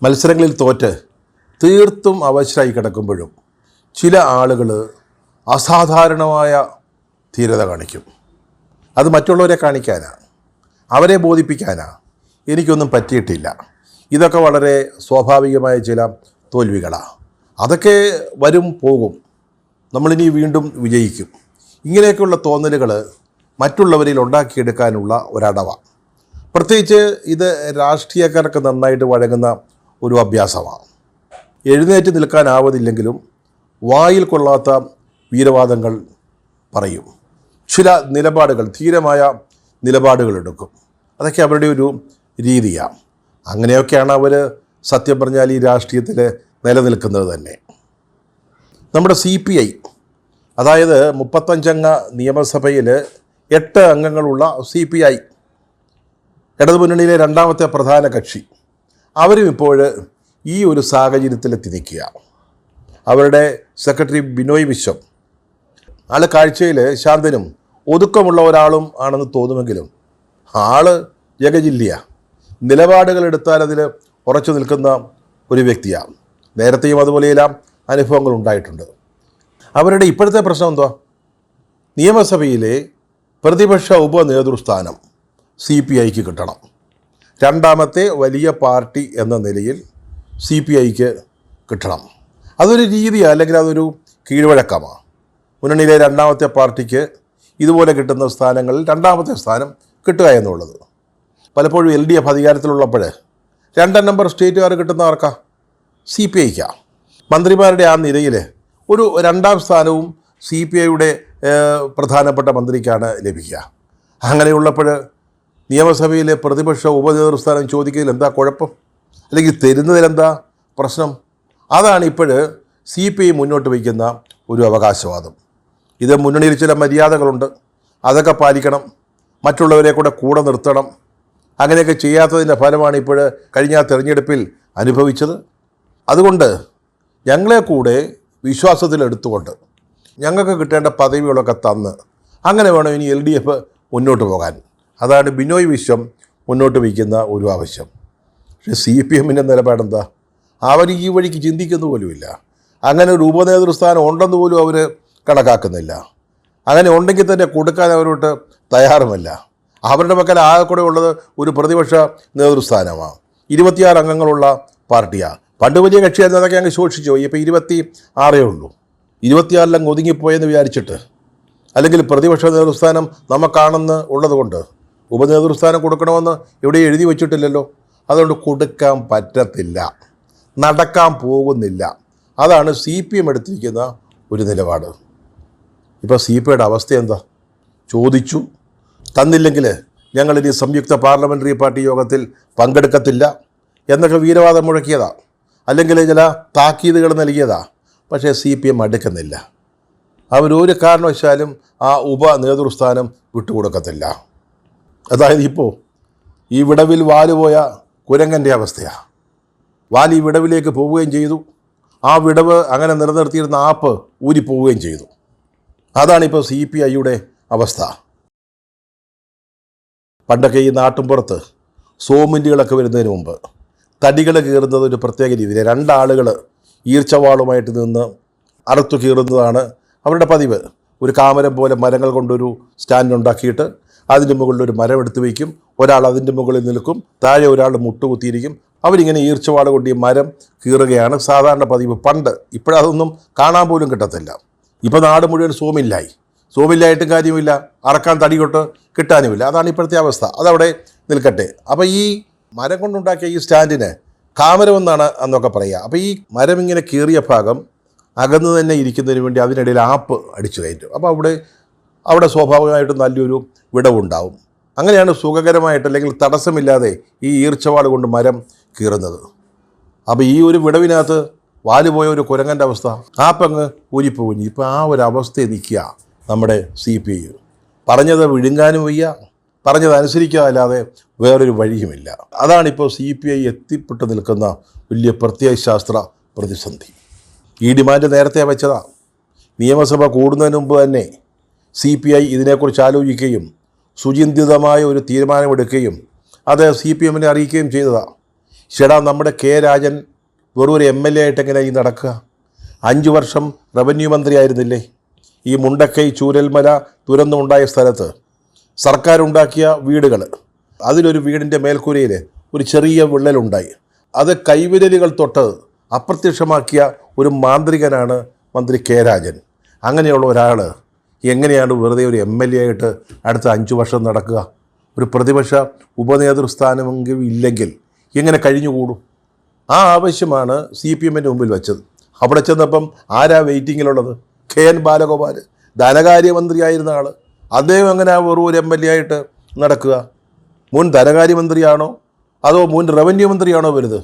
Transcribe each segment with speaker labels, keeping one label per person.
Speaker 1: മത്സരങ്ങളിൽ തോറ്റ് തീർത്തും അവശരായി കിടക്കുമ്പോഴും ചില ആളുകൾ അസാധാരണമായ ധീരത കാണിക്കും. അത് മറ്റുള്ളവരെ കാണിക്കാനാണ്, അവരെ ബോധിപ്പിക്കാനാണ്. എനിക്കൊന്നും പറ്റിയിട്ടില്ല. ഇതൊക്കെ വളരെ സ്വാഭാവികമായ ചില തോൽവികളാണ്. അതൊക്കെ വരും പോകും, നമ്മളിനി വീണ്ടും വിജയിക്കും. ഇങ്ങനെയൊക്കെയുള്ള തോന്നലുകൾ മറ്റുള്ളവരിൽ ഉണ്ടാക്കിയെടുക്കാനുള്ള ഒരടവാണ്. പ്രത്യേകിച്ച് ഇത് രാഷ്ട്രീയക്കാർക്ക് നന്നായിട്ട് വഴങ്ങുന്ന ഒരു അഭ്യാസമാണ്. എഴുന്നേറ്റ് നിൽക്കാനാവതില്ലെങ്കിലും വായിൽ കൊള്ളാത്ത വീരവാദങ്ങൾ പറയും. ചില നിലപാടുകൾ, ധീരമായ നിലപാടുകൾ എടുക്കും. അതൊക്കെ അവരുടെ ഒരു രീതിയാണ്. അങ്ങനെയൊക്കെയാണ് അവർ സത്യം പറഞ്ഞാൽ ഈ രാഷ്ട്രീയത്തിൽ നിലനിൽക്കുന്നത് തന്നെ. നമ്മുടെ CPI, അതായത് 35 അംഗ നിയമസഭയിൽ 8 അംഗങ്ങളുള്ള CPI, ഇടതുമുന്നണിയിലെ രണ്ടാമത്തെ പ്രധാന കക്ഷി, അവരും ഇപ്പോൾ ഈ ഒരു സാഹചര്യത്തിലെത്തി നിൽക്കുക. അവരുടെ സെക്രട്ടറി ബിനോയ് വിശ്വം, ആൾ കാഴ്ചയിൽ ശാന്തനും ഒതുക്കമുള്ള ഒരാളും ആണെന്ന് തോന്നുമെങ്കിലും ആൾ ജഗജില്ലിയ, നിലപാടുകൾ എടുത്താൽ അതിൽ ഉറച്ചു നിൽക്കുന്ന ഒരു വ്യക്തിയാണ്. നേരത്തെയും അതുപോലെയെല്ലാം അനുഭവങ്ങൾ ഉണ്ടായിട്ടുണ്ട്. അവരുടെ ഇപ്പോഴത്തെ പ്രശ്നം എന്തുവാ? നിയമസഭയിലെ പ്രതിപക്ഷ ഉപനേതൃസ്ഥാനം CPIക്ക് കിട്ടണം. രണ്ടാമത്തെ വലിയ പാർട്ടി എന്ന നിലയിൽ CPIക്ക് കിട്ടണം. അതൊരു രീതിയാണ്, അല്ലെങ്കിൽ അതൊരു കീഴ്വഴക്കമാണ്. മുന്നണിയിലെ രണ്ടാമത്തെ പാർട്ടിക്ക് ഇതുപോലെ കിട്ടുന്ന സ്ഥാനങ്ങളിൽ രണ്ടാമത്തെ സ്ഥാനം കിട്ടുക എന്നുള്ളത്. പലപ്പോഴും LDF അധികാരത്തിലുള്ളപ്പോൾ 2 നമ്പർ സ്റ്റേറ്റുകാർ കിട്ടുന്ന ആർക്കാ? CPIക്കാണ്. മന്ത്രിമാരുടെ ആ നിരയിൽ ഒരു 2ാം സ്ഥാനവും CPIയുടെ പ്രധാനപ്പെട്ട മന്ത്രിക്കാണ് ലഭിക്കുക. അങ്ങനെയുള്ളപ്പോൾ നിയമസഭയിലെ പ്രതിപക്ഷ ഉപനേതൃസ്ഥാനം ചോദിക്കുന്നതിൽ എന്താ കുഴപ്പം? അല്ലെങ്കിൽ തരുന്നതിലെന്താ പ്രശ്നം? അതാണ് ഇപ്പോൾ CPI മുന്നോട്ട് വയ്ക്കുന്ന ഒരു അവകാശവാദം. ഇത് മുന്നണിയിൽ ചില മര്യാദകളുണ്ട്, അതൊക്കെ പാലിക്കണം, മറ്റുള്ളവരെ കൂടെ നിർത്തണം. അങ്ങനെയൊക്കെ ചെയ്യാത്തതിൻ്റെ ഫലമാണ് ഇപ്പോൾ കഴിഞ്ഞ തെരഞ്ഞെടുപ്പിൽ അനുഭവിച്ചത്. അതുകൊണ്ട് ഞങ്ങളെ കൂടെ വിശ്വാസത്തിലെടുത്തുകൊണ്ട് ഞങ്ങൾക്ക് കിട്ടേണ്ട പദവികളൊക്കെ തന്ന് അങ്ങനെ വേണം ഇനി LDF മുന്നോട്ട് പോകാൻ. അതാണ് ബിനോയ് വിശ്വം മുന്നോട്ട് വയ്ക്കുന്ന ഒരു ആവശ്യം. പക്ഷേ CPMൻ്റെ നിലപാടെന്താ? അവർ ഈ വഴിക്ക് ചിന്തിക്കുന്നു പോലുമില്ല. അങ്ങനെ ഒരു ഉപനേതൃസ്ഥാനം ഉണ്ടെന്ന് പോലും അവർ കണക്കാക്കുന്നില്ല. അങ്ങനെ ഉണ്ടെങ്കിൽ തന്നെ കൊടുക്കാൻ അവരോട്ട് തയ്യാറുമല്ല. അവരുടെ പക്കൽ ആകെ കൂടെ ഉള്ളത് ഒരു പ്രതിപക്ഷ നേതൃസ്ഥാനമാണ്. 26 അംഗങ്ങളുള്ള പാർട്ടിയാണ്. പണ്ട് വലിയ കക്ഷിയായിരുന്നു, അതൊക്കെ അങ്ങ് ശോഷിച്ചു പോയി. ഇപ്പോൾ 26 ഉള്ളൂ. 26 ഒതുങ്ങിപ്പോയെന്ന് വിചാരിച്ചിട്ട്, അല്ലെങ്കിൽ പ്രതിപക്ഷ നേതൃസ്ഥാനം നമുക്കാണെന്ന് ഉള്ളതുകൊണ്ട് ഉപനേതൃസ്ഥാനം കൊടുക്കണമെന്ന് ഇവിടെ എഴുതി വച്ചിട്ടില്ലല്ലോ. അതുകൊണ്ട് കൊടുക്കാൻ പറ്റത്തില്ല, നടക്കാൻ പോകുന്നില്ല. അതാണ് CPM എടുത്തിരിക്കുന്ന ഒരു നിലപാട്. ഇപ്പോൾ CPIയുടെ അവസ്ഥ എന്താ? ചോദിച്ചു, തന്നില്ലെങ്കിൽ ഞങ്ങളിനി സംയുക്ത പാർലമെൻ്ററി പാർട്ടി യോഗത്തിൽ പങ്കെടുക്കത്തില്ല എന്നൊക്കെ വീരവാദം മുഴക്കിയതാണ്, അല്ലെങ്കിൽ ചില താക്കീതുകൾ നൽകിയതാണ്. പക്ഷേ CPM അടുക്കുന്നില്ല. അവരൊരു കാരണവശാലും ആ ഉപനേതൃസ്ഥാനം വിട്ടുകൊടുക്കത്തില്ല. അതായത് ഇപ്പോൾ ഈ വിടവിൽ വാലുപോയ കുരങ്ങൻ്റെ അവസ്ഥയാണ്. വാല് ഈ വിടവിലേക്ക് പോവുകയും ചെയ്തു, ആ വിടവ് അങ്ങനെ നിലനിർത്തിയിരുന്ന ആപ്പ് ഊരിപ്പോവുകയും ചെയ്തു. അതാണിപ്പോൾ CPIയുടെ അവസ്ഥ. പണ്ടൊക്കെ ഈ നാട്ടുമ്പുറത്ത് സോമിൻറ്റുകളൊക്കെ വരുന്നതിന് മുമ്പ് തടികൾ കീറുന്നത് ഒരു പ്രത്യേക രീതിയിൽ 2 ആളുകൾ ഈർച്ചവാളുമായിട്ട് നിന്ന് അറുത്തു കീറുന്നതാണ് അവരുടെ പതിവ്. ഒരു കാമരം പോലെ മരങ്ങൾ കൊണ്ടൊരു സ്റ്റാൻഡ് ഉണ്ടാക്കിയിട്ട് അതിൻ്റെ മുകളിൽ ഒരു മരം എടുത്ത് വയ്ക്കും, ഒരാൾ അതിൻ്റെ മുകളിൽ നിൽക്കും, താഴെ ഒരാൾ മുട്ടുകുത്തിയിരിക്കും. അവരിങ്ങനെ ഈർച്ചവാള കൊണ്ട് ഈ മരം കീറുകയാണ് സാധാരണ പതിവ് പണ്ട്. ഇപ്പോഴതൊന്നും കാണാൻ പോലും കിട്ടത്തില്ല. ഇപ്പോൾ നാട് മുഴുവൻ സോമില്ലായിട്ടും കാര്യമില്ല, അറക്കാൻ തടി തൊട്ട് കിട്ടാനുമില്ല. അതാണ് ഇപ്പോഴത്തെ അവസ്ഥ. അതവിടെ നിൽക്കട്ടെ. അപ്പോൾ ഈ മരം കൊണ്ടുണ്ടാക്കിയ ഈ സ്റ്റാൻഡിന് കാമരമെന്നാണ് അന്നൊക്കെ പറയുക. അപ്പോൾ ഈ മരം ഇങ്ങനെ കീറിയ ഭാഗം അകന്ന് തന്നെ ഇരിക്കുന്നതിന് വേണ്ടി അതിനിടയിൽ ആപ്പ് അടിച്ചു കയറ്റും. അപ്പോൾ അവിടെ സ്വാഭാവികമായിട്ടും നല്ലൊരു വിടവുണ്ടാവും. അങ്ങനെയാണ് സുഖകരമായിട്ട്, അല്ലെങ്കിൽ തടസ്സമില്ലാതെ ഈ ഈർച്ചവാൾ കൊണ്ട് മരം കീറുന്നത്. അപ്പോൾ ഈ ഒരു വിടവിനകത്ത് വാലുപോയ ഒരു കുരങ്ങൻ്റെ അവസ്ഥ, ആപ്പങ്ങ് ഊരിപ്പോകും. ഇപ്പോൾ ആ ഒരു അവസ്ഥയിൽ നിൽക്കുക നമ്മുടെ CPI. പറഞ്ഞത് വിഴുങ്ങാനും വയ്യ, പറഞ്ഞത് അനുസരിക്കാതെ വേറൊരു വഴിയുമില്ല. അതാണിപ്പോൾ CPI എത്തിപ്പെട്ട് നിൽക്കുന്ന വലിയ പ്രത്യയശാസ്ത്ര പ്രതിസന്ധി. ഈ ഡിമാൻഡ് നേരത്തെ വെച്ചതാണ്. നിയമസഭ കൂടുന്നതിന് മുമ്പ് തന്നെ CPI ഇതിനെക്കുറിച്ച് ആലോചിക്കുകയും സുചിന്തിതമായ ഒരു തീരുമാനമെടുക്കുകയും അത് CPMനെ അറിയിക്കുകയും ചെയ്തതാണ്. ചേടാ, നമ്മുടെ കെ രാജൻ വെറും ഒരു MLA ആയിട്ട് എങ്ങനെയാണ് ഈ നടക്കുക? 5 വർഷം റവന്യൂ മന്ത്രിയായിരുന്നില്ലേ? ഈ മുണ്ടക്കൈ ചൂരൽമല ദുരന്തമുണ്ടായ സ്ഥലത്ത് സർക്കാർ ഉണ്ടാക്കിയ വീടുകൾ, അതിലൊരു വീടിൻ്റെ മേൽക്കൂരയിൽ ഒരു ചെറിയ വിള്ളലുണ്ടായി. അത് കൈവിരലുകൾ തൊട്ട് അപ്രത്യക്ഷമാക്കിയ ഒരു മാന്ത്രികനാണ് മന്ത്രി കെ രാജൻ. അങ്ങനെയുള്ള ഒരാൾ എങ്ങനെയാണ് വെറുതെ ഒരു MLA ആയിട്ട് അടുത്ത 5 വർഷം നടക്കുക? ഒരു പ്രതിപക്ഷ ഉപനേതൃസ്ഥാനമെങ്കിലും ഇല്ലെങ്കിൽ എങ്ങനെ കഴിഞ്ഞുകൂടും? ആ ആവശ്യമാണ് CPM-ൻ്റെ മുമ്പിൽ വെച്ചത്. അവിടെ ചെന്നപ്പം ആരാ വെയിറ്റിങ്ങിലുള്ളത്? KN ബാലഗോപാൽ, ധനകാര്യമന്ത്രിയായിരുന്ന ആൾ. അദ്ദേഹം എങ്ങനെ വെറും ഒരു MLA ആയിട്ട് നടക്കുക? മുൻ ധനകാര്യമന്ത്രിയാണോ അതോ മുൻ റവന്യൂ മന്ത്രിയാണോ വലുത്?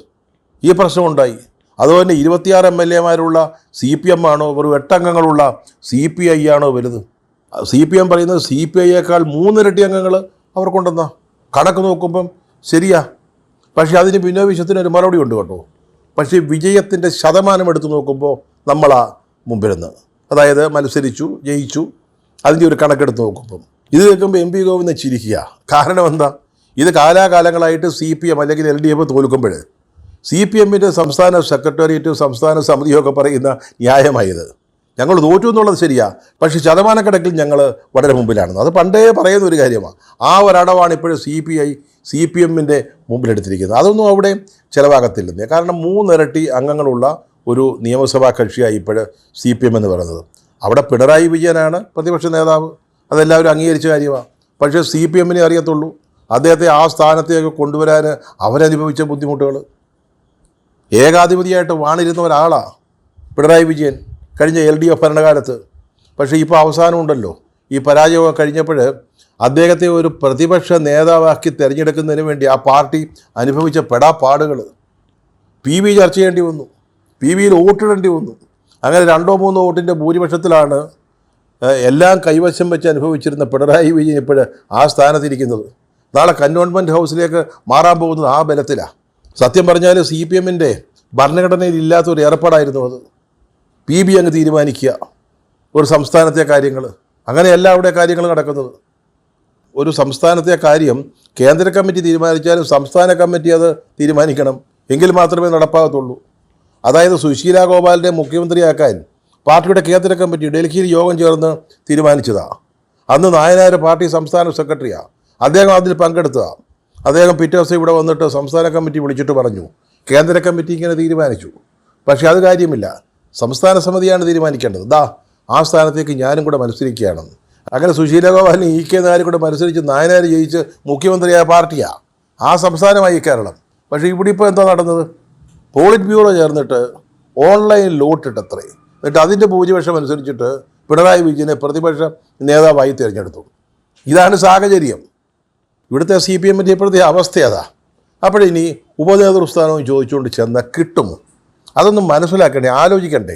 Speaker 1: ഈ പ്രശ്നമുണ്ടായി. അതുപോലെ 26 MLA-മാരുള്ള CPM ആണോ വെറും 8 അംഗങ്ങളുള്ള CPI ആണോ വലുത്? CPM പറയുന്നത് CPI-യേക്കാൾ 3 ഇരട്ടി അംഗങ്ങൾ അവർക്കുണ്ടെന്നാ. കണക്ക് നോക്കുമ്പം ശരിയാ, പക്ഷേ അതിന് ബിനോയ് വിശ്വത്തിനൊരു മറുപടി ഉണ്ട് കേട്ടോ. പക്ഷേ വിജയത്തിൻ്റെ ശതമാനം എടുത്തു നോക്കുമ്പോൾ നമ്മളാ മുമ്പിലെന്ന്. അതായത് മത്സരിച്ചു, ജയിച്ചു, അതിൻ്റെ ഒരു കണക്കെടുത്ത് നോക്കുമ്പം ഇത് കേൾക്കുമ്പോൾ MP ഗോവിന്ദൻ ചിരിക്കുക. കാരണം എന്താ? ഇത് കാലാകാലങ്ങളായിട്ട് CPM അല്ലെങ്കിൽ LDF തോൽക്കുമ്പോൾ CPM-ൻ്റെ സംസ്ഥാന സെക്രട്ടേറിയറ്റും സംസ്ഥാന സമിതിയൊക്കെ പറയുന്ന ന്യായമായത് ഞങ്ങൾ തോറ്റു എന്നുള്ളത് ശരിയാ, പക്ഷേ ശതമാനക്കണക്കിൽ ഞങ്ങൾ വളരെ മുമ്പിലാണെന്ന്. അത് പണ്ടേ പറയുന്ന ഒരു കാര്യമാണ്. ആ ഒരടവാണ് ഇപ്പോഴും CPM-ൻ്റെ മുമ്പിലെടുത്തിരിക്കുന്നത്. അതൊന്നും അവിടെ ചിലവാകത്തില്ലെന്നേ. കാരണം 3 ഇരട്ടി അംഗങ്ങളുള്ള ഒരു നിയമസഭാ കക്ഷിയായി ഇപ്പോൾ CPM എന്ന് പറയുന്നത്. അവിടെ പിണറായി വിജയനാണ് പ്രതിപക്ഷ നേതാവ്, അതെല്ലാവരും അംഗീകരിച്ച കാര്യമാണ്. പക്ഷേ CPM-നെ അറിയത്തുള്ളൂ അദ്ദേഹത്തെ ആ സ്ഥാനത്തേക്ക് കൊണ്ടുവരാൻ അവരനുഭവിച്ച ബുദ്ധിമുട്ടുകൾ. ഏകാധിപതിയായിട്ട് വാണിരുന്ന ഒരാളാണ് പിണറായി വിജയൻ കഴിഞ്ഞ LDF ഭരണകാലത്ത്. പക്ഷേ ഇപ്പോൾ അവസാനമുണ്ടല്ലോ, ഈ പരാജയമൊക്കെ കഴിഞ്ഞപ്പോൾ അദ്ദേഹത്തെ ഒരു പ്രതിപക്ഷ നേതാവാക്കി തിരഞ്ഞെടുക്കുന്നതിന് വേണ്ടി ആ പാർട്ടി അനുഭവിച്ച പെടാപ്പാടുകൾ. PV ചർച്ച ചെയ്യേണ്ടി വന്നു, PVയിൽ വോട്ടിടേണ്ടി വന്നു. അങ്ങനെ 2-3 വോട്ടിൻ്റെ ഭൂരിപക്ഷത്തിലാണ് എല്ലാം കൈവശം വെച്ച് അനുഭവിച്ചിരുന്ന പിണറായി വിജയൻ ഇപ്പോൾ ആ സ്ഥാനത്തിരിക്കുന്നത്. നാളെ കന്റോൺമെൻറ്റ് ഹൗസിലേക്ക് മാറാൻ പോകുന്നത് ആ ബലത്തിലാണ്. സത്യം പറഞ്ഞാൽ CPM-ൻ്റെ ഭരണഘടനയിൽ ഇല്ലാത്തൊരു ഏർപ്പാടായിരുന്നു അത്. PB അങ്ങ് തീരുമാനിക്കുക ഒരു സംസ്ഥാനത്തെ കാര്യങ്ങൾ. അങ്ങനെയല്ല അവിടെ കാര്യങ്ങൾ നടക്കുന്നത്. ഒരു സംസ്ഥാനത്തെ കാര്യം കേന്ദ്ര കമ്മിറ്റി തീരുമാനിച്ചാലും സംസ്ഥാന കമ്മിറ്റി അത് തീരുമാനിക്കണം, എങ്കിൽ മാത്രമേ നടപ്പാകത്തുള്ളൂ. അതായത് സുശീല ഗോപാലിനെ മുഖ്യമന്ത്രിയാക്കാൻ പാർട്ടിയുടെ കേന്ദ്ര കമ്മിറ്റി ഡൽഹിയിൽ യോഗം ചേർന്ന് തീരുമാനിച്ചതാണ്. അന്ന് നായനാർ പാർട്ടി സംസ്ഥാന സെക്രട്ടറിയാണ്. അദ്ദേഹം അതിൽ പങ്കെടുത്തതാണ്. അദ്ദേഹം പിറ്റേ ദിവസം ഇവിടെ വന്നിട്ട് സംസ്ഥാന കമ്മിറ്റി വിളിച്ചിട്ട് പറഞ്ഞു കേന്ദ്ര കമ്മിറ്റി ഇങ്ങനെ തീരുമാനിച്ചു. പക്ഷേ അത് കാര്യമില്ല, സംസ്ഥാന സമിതിയാണ് തീരുമാനിക്കേണ്ടത്. ആ സ്ഥാനത്തേക്ക് ഞാനും കൂടെ മത്സരിക്കുകയാണെന്ന്. അങ്ങനെ സുശീല ഗോപാലിന് EK നായരും കൂടെ മത്സരിച്ച് നായനാർ ജയിച്ച് മുഖ്യമന്ത്രിയായ പാർട്ടിയാണ് ആ സംസ്ഥാനമായി കേരളം. പക്ഷേ ഇവിടെ ഇപ്പോൾ എന്താ നടന്നത്? പോളിറ്റ് ബ്യൂറോ ചേർന്നിട്ട് ഓൺലൈൻ ലോട്ടിട്ടത്രേ. എന്നിട്ട് അതിൻ്റെ ഭൂരിപക്ഷം അനുസരിച്ചിട്ട് പിണറായി വിജയനെ പ്രതിപക്ഷ നേതാവായി തിരഞ്ഞെടുത്തു. ഇതാണ് സാഹചര്യം. ഇവിടുത്തെ CPM-ൻ്റെ ഇപ്പോഴത്തെ അവസ്ഥ അതാ. അപ്പോഴിനി ഉപനേതൃസ്ഥാനവും ചോദിച്ചുകൊണ്ട് ചെന്നാൽ കിട്ടുമോ? അതൊന്നും മനസ്സിലാക്കണ്ടേ, ആലോചിക്കണ്ടേ.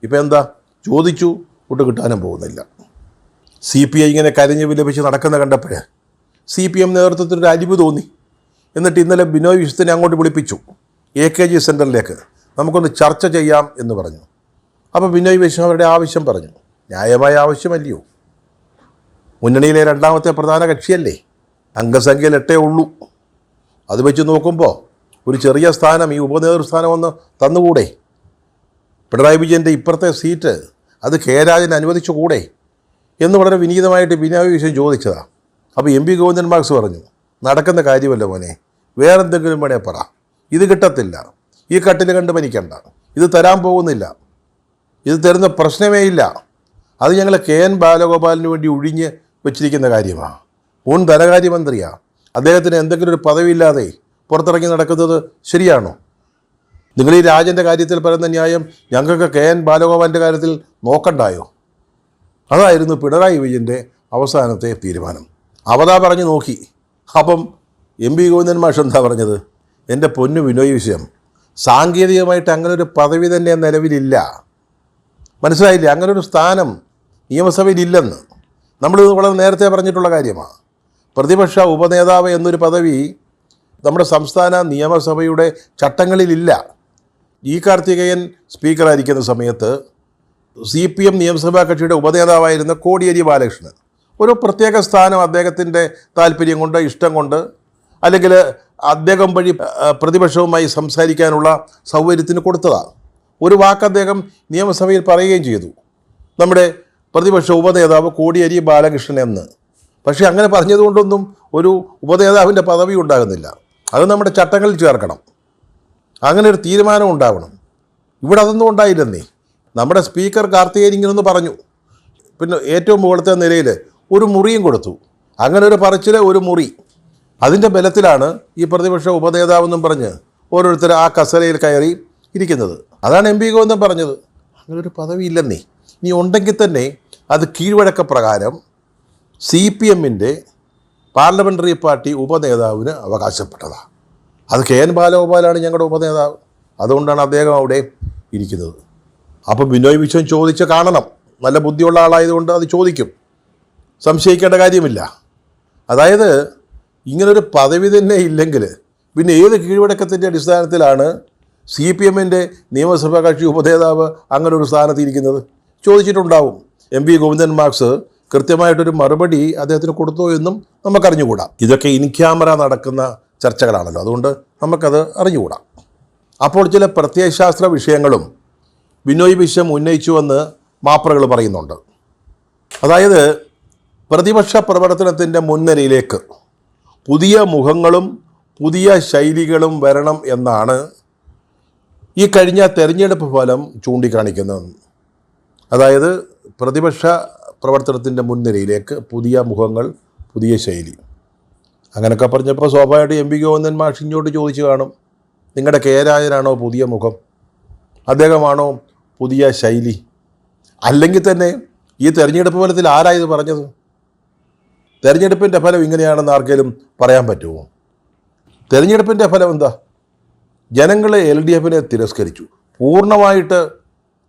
Speaker 1: ഇപ്പം എന്താ ചോദിച്ചു ഒട്ട് കിട്ടാനും പോകുന്നില്ല. CPI ഇങ്ങനെ കരഞ്ഞ് വിലപിച്ച് നടക്കുന്ന കണ്ടപ്പോൾ CPM നേതൃത്വത്തിൽ ഒരു അലിവ് തോന്നി. എന്നിട്ട് ഇന്നലെ ബിനോയ് വിശ്വത്തിനെ അങ്ങോട്ട് വിളിപ്പിച്ചു AKG സെൻറ്ററിലേക്ക്, നമുക്കൊന്ന് ചർച്ച ചെയ്യാം എന്ന് പറഞ്ഞു. അപ്പോൾ ബിനോയ് വിശ്വം അവരുടെ ആവശ്യം പറഞ്ഞു. ന്യായമായ ആവശ്യമല്ലയോ? മുന്നണിയിലെ 2ാമത്തെ പ്രധാന കക്ഷിയല്ലേ, അംഗസംഖ്യയിൽ 8 ഉള്ളൂ. അത് വെച്ച് നോക്കുമ്പോൾ ഒരു ചെറിയ സ്ഥാനം, ഈ ഉപനേതൃസ്ഥാനം ഒന്ന് തന്നുകൂടെ? പിണറായി വിജയൻ്റെ ഇപ്പുറത്തെ സീറ്റ് അത് കെ രാജന് അനുവദിച്ചുകൂടെ എന്ന് വളരെ വിനീതമായിട്ട് ബിനോയ് വിശ്വം ചോദിച്ചതാണ്. അപ്പോൾ MP ഗോവിന്ദൻ മാർക്സ് പറഞ്ഞു, നടക്കുന്ന കാര്യമല്ല മോനെ, വേറെന്തെങ്കിലും വേണേ പറ, ഇത് കിട്ടത്തില്ല, ഈ കട്ടിൽ കണ്ട് പനിക്കണ്ട, ഇത് തരാൻ പോകുന്നില്ല, ഇത് തരുന്ന പ്രശ്നമേ ഇല്ല. അത് ഞങ്ങൾ KN ബാലഗോപാലിന് വേണ്ടി ഒഴിഞ്ഞ് വെച്ചിരിക്കുന്ന കാര്യമാണ്. മുൻ ധനകാര്യമന്ത്രിയാണ്, അദ്ദേഹത്തിന് എന്തെങ്കിലും ഒരു പദവിയില്ലാതെ പുറത്തിറങ്ങി നടക്കുന്നത് ശരിയാണോ? നിങ്ങൾ ഈ രാജൻ്റെ കാര്യത്തിൽ പറയുന്ന ന്യായം ഞങ്ങൾക്ക് KN ബാലഗോപാലിൻ്റെ കാര്യത്തിൽ നോക്കണ്ടായോ? അതായിരുന്നു പിണറായി വിജയൻ്റെ അവസാനത്തെ തീരുമാനം. അവതാ പറഞ്ഞു നോക്കി. അപ്പം MP ഗോവിന്ദൻ മാഷ് എന്താ പറഞ്ഞത്? എൻ്റെ പൊന്നു ബിനോയ് വിശ്വം, സാങ്കേതികമായിട്ട് അങ്ങനൊരു പദവി തന്നെ നിലവിലില്ല. മനസ്സിലായില്ലേ? അങ്ങനൊരു സ്ഥാനം നിയമസഭയിലില്ലെന്ന് നമ്മളിത് വളരെ നേരത്തെ പറഞ്ഞിട്ടുള്ള കാര്യമാണ്. പ്രതിപക്ഷ ഉപനേതാവ് എന്നൊരു പദവി നമ്മുടെ സംസ്ഥാന നിയമസഭയുടെ ചട്ടങ്ങളിലില്ല. കാർത്തികേയൻ സ്പീക്കറായിരിക്കുന്ന സമയത്ത് CPM നിയമസഭാ കക്ഷിയുടെ ഉപനേതാവായിരുന്ന കോടിയേരി ബാലകൃഷ്ണൻ ഒരു പ്രത്യേക സ്ഥാനം അദ്ദേഹത്തിൻ്റെ താല്പര്യം കൊണ്ട്, ഇഷ്ടം കൊണ്ട്, അല്ലെങ്കിൽ അദ്ദേഹം വഴി പ്രതിപക്ഷവുമായി സംസാരിക്കാനുള്ള സൗകര്യത്തിന് കൊടുത്തതാണ്. ഒരു വാക്ക് അദ്ദേഹം നിയമസഭയിൽ പറയുകയും ചെയ്തു, നമ്മുടെ പ്രതിപക്ഷ ഉപനേതാവ് കോടിയേരി ബാലകൃഷ്ണൻ എന്ന്. പക്ഷേ അങ്ങനെ പറഞ്ഞതുകൊണ്ടൊന്നും ഒരു ഉപനേതാവിൻ്റെ പദവി ഉണ്ടാകുന്നില്ല. അത് നമ്മുടെ ചട്ടങ്ങളിൽ ചേർക്കണം. അങ്ങനെ ഒരു തീരുമാനം ഉണ്ടാവണം. ഇവിടെ അതൊന്നും ഉണ്ടായില്ലെന്നേ. നമ്മുടെ സ്പീക്കർ കാർത്തികേയൻ ഇങ്ങനൊന്ന് പറഞ്ഞു, പിന്നെ ഏറ്റവും മുകളിലത്തെ നിലയിൽ ഒരു മുറിയും കൊടുത്തു. അങ്ങനെ ഒരു പറച്ചിൽ, ഒരു മുറി. അതിൻ്റെ ബലത്തിലാണ് ഈ പ്രതിപക്ഷ ഉപനേതാവെന്നും പറഞ്ഞ് ഓരോരുത്തർ ആ കസേരയിൽ കയറി ഇരിക്കുന്നത്. അതാണ് എം പി ഗോവിന്ദൻ പറഞ്ഞത്. അങ്ങനെ ഒരു പദവി ഇല്ലെന്നേ. ഇനി ഉണ്ടെങ്കിൽ തന്നെ അത് കീഴ്വഴക്ക പ്രകാരം CPM-ൻ്റെ പാർലമെൻ്ററി പാർട്ടി ഉപനേതാവിന് അവകാശപ്പെട്ടതാണ്. അത് KN ബാലഗോപാലാണ് ഞങ്ങളുടെ ഉപനേതാവ്. അതുകൊണ്ടാണ് അദ്ദേഹം അവിടെ ഇരിക്കുന്നത്. അപ്പോൾ ബിനോയ് വിശ്വം ചോദിച്ച് കാണണം. നല്ല ബുദ്ധിയുള്ള ആളായതുകൊണ്ട് അത് ചോദിക്കും, സംശയിക്കേണ്ട കാര്യമില്ല. അതായത് ഇങ്ങനൊരു പദവി തന്നെ ഇല്ലെങ്കിൽ പിന്നെ ഏത് കീഴ്വഴക്കത്തിൻ്റെ അടിസ്ഥാനത്തിലാണ് CPM-ൻ്റെ നിയമസഭാ കക്ഷി ഉപനേതാവ് അങ്ങനെ ഒരു സ്ഥാനത്ത് ഇരിക്കുന്നത്? ചോദിച്ചിട്ടുണ്ടാവും. MP ഗോവിന്ദൻ മാർക്സ് കൃത്യമായിട്ടൊരു മറുപടി അദ്ദേഹത്തിന് കൊടുത്തോ എന്നും നമുക്കറിഞ്ഞുകൂടാ. ഇതൊക്കെ ഇൻ ക്യാമറ നടക്കുന്ന ചർച്ചകളാണല്ലോ, അതുകൊണ്ട് നമുക്കത് അറിഞ്ഞുകൂടാ. അപ്പോൾ ചില പ്രത്യയശാസ്ത്ര വിഷയങ്ങളും ബിനോയ് വിശ്വം ഉന്നയിച്ചുവെന്ന് മാപ്രകൾ പറയുന്നുണ്ട്. അതായത് പ്രതിപക്ഷ പ്രവർത്തനത്തിൻ്റെ മുൻനിരയിലേക്ക് പുതിയ മുഖങ്ങളും പുതിയ ശൈലികളും വരണം എന്നാണ് ഈ കഴിഞ്ഞ തെരഞ്ഞെടുപ്പ് ഫലം ചൂണ്ടിക്കാണിക്കുന്നത്. അതായത് പ്രതിപക്ഷ പ്രവർത്തനത്തിൻ്റെ മുൻനിരയിലേക്ക് പുതിയ മുഖങ്ങൾ, പുതിയ ശൈലി. അങ്ങനെയൊക്കെ പറഞ്ഞപ്പോൾ സ്വാഭാവികമായിട്ട് MP ഗോവിന്ദൻ മാഷ് ഇങ്ങോട്ട് ചോദിച്ചു കാണും, നിങ്ങളുടെ രാജനാണോ പുതിയ മുഖം? അദ്ദേഹമാണോ പുതിയ ശൈലി? അല്ലെങ്കിൽ തന്നെ ഈ തെരഞ്ഞെടുപ്പ് ഫലത്തിൽ ആരായത് പറഞ്ഞത്? തെരഞ്ഞെടുപ്പിൻ്റെ ഫലം ഇങ്ങനെയാണെന്ന് ആർക്കെങ്കിലും പറയാൻ പറ്റുമോ? തെരഞ്ഞെടുപ്പിൻ്റെ ഫലം എന്താ? ജനങ്ങളെ LDF-നെ തിരസ്കരിച്ചു, പൂർണ്ണമായിട്ട്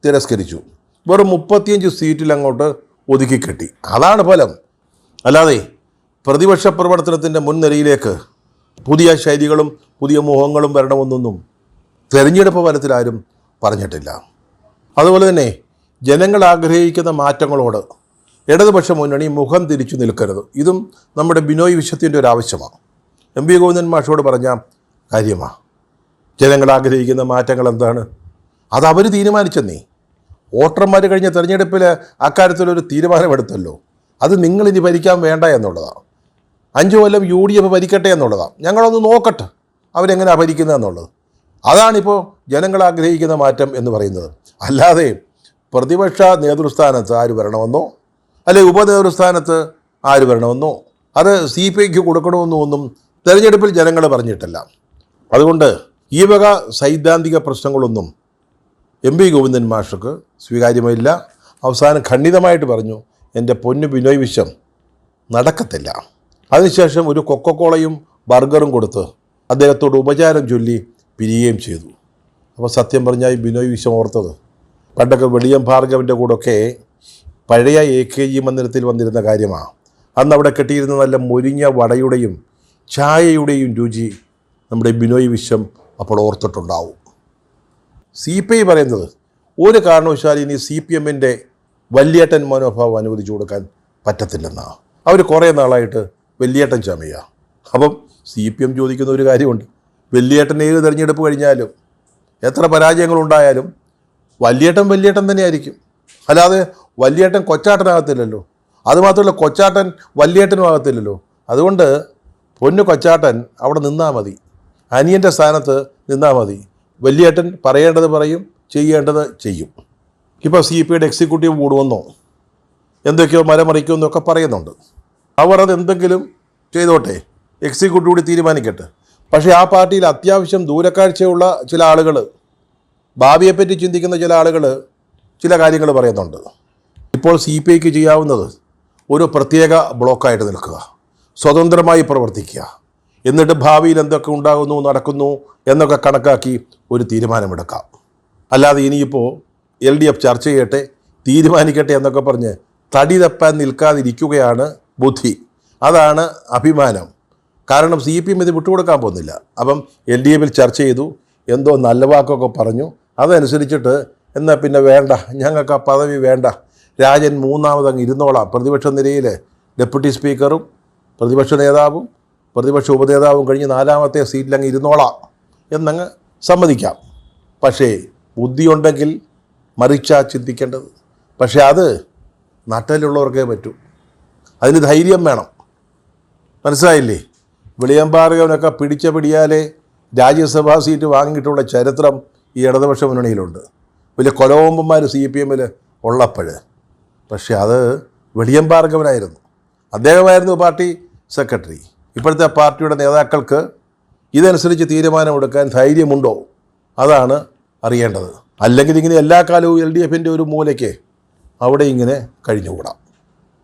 Speaker 1: തിരസ്കരിച്ചു. വെറും 35 സീറ്റിൽ അങ്ങോട്ട് ഒതുക്കിക്കെട്ടി. അതാണ് ഫലം. അല്ലാതെ പ്രതിപക്ഷ പ്രവർത്തനത്തിൻ്റെ മുൻനിരയിലേക്ക് പുതിയ ശൈലികളും പുതിയ മുഖങ്ങളും വരണമെന്നൊന്നും തെരഞ്ഞെടുപ്പ് ഫലത്തിൽ ആരും പറഞ്ഞിട്ടില്ല. അതുപോലെ തന്നെ ജനങ്ങൾ ആഗ്രഹിക്കുന്ന മാറ്റങ്ങളോട് ഇടതുപക്ഷ മുന്നണി മുഖം തിരിച്ചു നിൽക്കരുത്. ഇതും നമ്മുടെ ബിനോയ് വിശ്വത്തിൻ്റെ ഒരു ആവശ്യമാണ്. MP ഗോവിന്ദൻ മാഷോട് പറഞ്ഞ കാര്യമാണ്. ജനങ്ങൾ ആഗ്രഹിക്കുന്ന മാറ്റങ്ങൾ എന്താണ്? അത് അവർ തീരുമാനിച്ചെന്നേ. വോട്ടർമാർ കഴിഞ്ഞ തെരഞ്ഞെടുപ്പിൽ അക്കാര്യത്തിലൊരു തീരുമാനമെടുത്തല്ലോ. അത് നിങ്ങളിനി ഭരിക്കാൻ വേണ്ട എന്നുള്ളതാണ്. 5 കൊല്ലം UDF ഭരിക്കട്ടെ എന്നുള്ളതാണ്. ഞങ്ങളൊന്ന് നോക്കട്ടെ അവരെങ്ങനെയാണ് ഭരിക്കുന്നത് എന്നുള്ളത്. അതാണിപ്പോൾ ജനങ്ങൾ ആഗ്രഹിക്കുന്ന മാറ്റം എന്ന് പറയുന്നത്. അല്ലാതെ പ്രതിപക്ഷ നേതൃസ്ഥാനത്ത് ആര് വരണമെന്നോ അല്ലെങ്കിൽ ഉപനേതൃസ്ഥാനത്ത് ആര് വരണമെന്നോ അത് CPIക്ക് കൊടുക്കണമെന്നോ ഒന്നും തെരഞ്ഞെടുപ്പിൽ ജനങ്ങൾ പറഞ്ഞിട്ടില്ല. അതുകൊണ്ട് ഈ വക സൈദ്ധാന്തിക പ്രശ്നങ്ങളൊന്നും MP ഗോവിന്ദൻ മാഷക്ക് സ്വീകാര്യമില്ല. അവസാനം ഖണ്ഡിതമായിട്ട് പറഞ്ഞു, എൻ്റെ പൊന്നു ബിനോയ് വിശ്വം നടക്കത്തില്ല. അതിനുശേഷം ഒരു കൊക്കക്കോളയും ബർഗറും കൊടുത്ത് അദ്ദേഹത്തോട് ഉപചാരം ചൊല്ലി പിരിയുകയും ചെയ്തു. അപ്പോൾ സത്യം പറഞ്ഞാൽ ബിനോയ് വിശ്വം ഓർത്തത് പണ്ടൊക്കെ വെളിയം ഭാർഗവൻ്റെ കൂടെയൊക്കെ പഴയ AKG മന്ദിരത്തിൽ വന്നിരുന്ന കാര്യമാണ്. അന്ന് അവിടെ കെട്ടിയിരുന്ന നല്ല മൊരിഞ്ഞ വടയുടെയും ചായയുടെയും രുചി നമ്മുടെ ബിനോയ് വിശ്വം അപ്പോൾ ഓർത്തിട്ടുണ്ടാവും. CPI പറയുന്നത് ഒരു കാരണവശാലും ഇനി CPM-ൻ്റെ വല്യേട്ടൻ മനോഭാവം അനുവദിച്ചു കൊടുക്കാൻ പറ്റത്തില്ലെന്നാണ്. അവർ കുറേ നാളായിട്ട് വല്യേട്ടൻ ചമയുക. അപ്പം CPM ചോദിക്കുന്ന ഒരു കാര്യമുണ്ട്, വല്യേട്ടൻ ഏത് തിരഞ്ഞെടുപ്പ് കഴിഞ്ഞാലും എത്ര പരാജയങ്ങളുണ്ടായാലും വല്യേട്ടൻ തന്നെയായിരിക്കും. അല്ലാതെ വല്യേട്ടൻ കൊച്ചാട്ടനാകത്തില്ലല്ലോ. അതുമാത്രമല്ല കൊച്ചാട്ടൻ വല്യേട്ടനും ആകത്തില്ലല്ലോ. അതുകൊണ്ട് പൊന്നു കൊച്ചാട്ടൻ അവിടെ നിന്നാൽ മതി, അനിയൻ്റെ സ്ഥാനത്ത് നിന്നാൽ മതി. വല്യേട്ടൻ പറയേണ്ടത് പറയും, ചെയ്യേണ്ടത് ചെയ്യും. ഇപ്പോൾ CPIയുടെ എക്സിക്യൂട്ടീവ് കൂടുമെന്നോ എന്തൊക്കെയോ മരമറിക്കുമെന്നൊക്കെ പറയുന്നുണ്ട്. അവർ അത് എന്തെങ്കിലും ചെയ്തോട്ടെ, എക്സിക്യൂട്ടീവ് കൂടി തീരുമാനിക്കട്ടെ. പക്ഷേ ആ പാർട്ടിയിൽ അത്യാവശ്യം ദൂരക്കാഴ്ചയുള്ള ചില ആളുകൾ, ഭാവിയെപ്പറ്റി ചിന്തിക്കുന്ന ചില ആളുകൾ ചില കാര്യങ്ങൾ പറയുന്നുണ്ട്. ഇപ്പോൾ CPIക്ക് ചെയ്യാവുന്നത് ഒരു പ്രത്യേക ബ്ലോക്കായിട്ട് നിൽക്കുക, സ്വതന്ത്രമായി പ്രവർത്തിക്കുക, എന്നിട്ട് ഭാവിയിൽ എന്തൊക്കെ ഉണ്ടാകുന്നു നടക്കുന്നു എന്നൊക്കെ കണക്കാക്കി ഒരു തീരുമാനമെടുക്കാം. അല്ലാതെ ഇനിയിപ്പോൾ LDF ചർച്ച ചെയ്യട്ടെ, തീരുമാനിക്കട്ടെ എന്നൊക്കെ പറഞ്ഞ് തടി തപ്പാൻ നിൽക്കാതിരിക്കുകയാണ് ബുദ്ധി. അതാണ് അഭിമാനം. കാരണം CPM ഇത് വിട്ടുകൊടുക്കാൻ പോകുന്നില്ല. അപ്പം LDFിൽ ചർച്ച ചെയ്തു, എന്തോ നല്ല വാക്കൊക്കെ പറഞ്ഞു, അതനുസരിച്ചിട്ട് എന്നാൽ പിന്നെ വേണ്ട, ഞങ്ങൾക്ക് ആ പദവി വേണ്ട, രാജൻ മൂന്നാമതങ്ങ് ഇരുന്നോളാം, പ്രതിപക്ഷ നിരയിൽ ഡെപ്യൂട്ടി സ്പീക്കറും പ്രതിപക്ഷ നേതാവും പ്രതിപക്ഷ ഉപനേതാവും കഴിഞ്ഞ് 4ാമത്തെ സീറ്റിലങ്ങ് ഇരുന്നോളാം എന്നങ്ങ് സമ്മതിക്കാം. പക്ഷേ ബുദ്ധിയുണ്ടെങ്കിൽ മറിച്ചാ ചിന്തിക്കേണ്ടത്. പക്ഷേ അത് നാട്ടിലുള്ളവർക്കേ പറ്റൂ. അതിന് ധൈര്യം വേണം. മനസ്സിലായില്ലേ? വെളിയമ്പാറകവനൊക്കെ പിടിച്ച പിടിയാലേ രാജ്യസഭാ സീറ്റ് വാങ്ങിയിട്ടുള്ള ചരിത്രം ഈ ഇടതുപക്ഷ മുന്നണിയിലുണ്ട്. വലിയ കൊലകൊമ്പന്മാർ CPM ഉള്ളപ്പോൾ. പക്ഷേ അത് വെളിയമ്പാറകവനായിരുന്നു. അദ്ദേഹമായിരുന്നു പാർട്ടി സെക്രട്ടറി. ഇപ്പോഴത്തെ പാർട്ടിയുടെ നേതാക്കൾക്ക് ഇതനുസരിച്ച് തീരുമാനമെടുക്കാൻ ധൈര്യമുണ്ടോ? അതാണ് അറിയേണ്ടത്. അല്ലെങ്കിൽ ഇങ്ങനെ എല്ലാ കാലവും LDFൻ്റെ ഒരു മൂലയ്ക്ക് അവിടെ ഇങ്ങനെ കഴിഞ്ഞുകൂടാം.